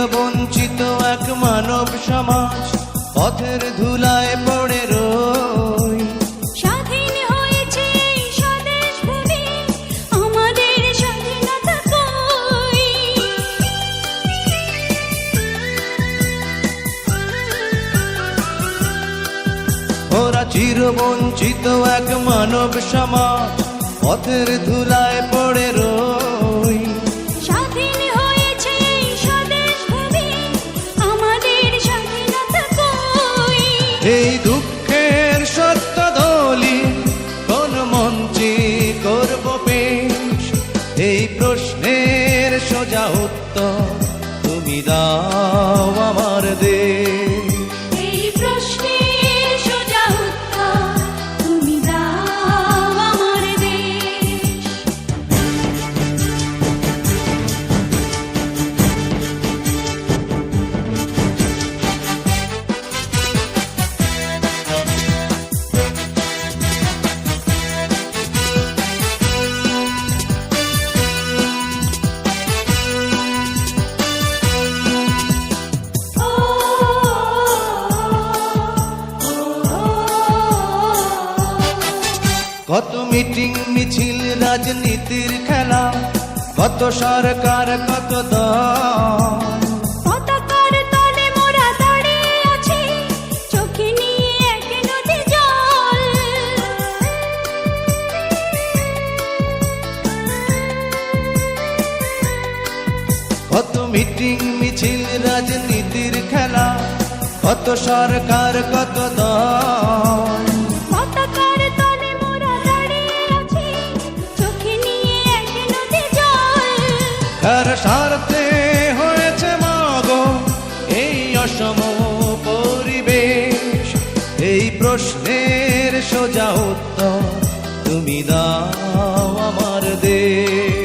চিরবঞ্চিত এক মানব সমাজ পথের ধুলায় পড়ে রই। স্বাধীন হয়েছে এই স্বদেশ ভূমি, আমাদের স্বাধীনতা কই? ওরা চিরবঞ্চিত এক মানব সমাজ পথের ধুলায় পড়ে রই। স্বাধীন হয়েছে এই স্বদেশ ভূমি, আমাদের স্বাধীনতা কই? এই দুঃখের সত্য দলি কোন মঞ্চে করব পেশ? এই প্রশ্নের সোজা উত্তর তুমি দাও আমার দেশ। এই প্রশ্নের সোজা উত্তর তুমি দাও আমার দেশ। কত মিটিং মিছিল রাজনীতির খেলা, কত সরকার কত দল। পতাকার তলে মোরা দাঁড়িয়ে আছি, চোখে নিয়ে এক নদী জল। কত মিটিং মিছিল রাজনীতির খেলা, কত সরকার কত দল। পতাকার তলে মোরা দাঁড়িয়ে আছি, চোখে নিয়ে এক নদী জল। কার স্বার্থে হয়েছে মাগো এই অসম পরিবেশ? এই প্রশ্নের সোজা উত্তর তুমি দাও আমার দেশ।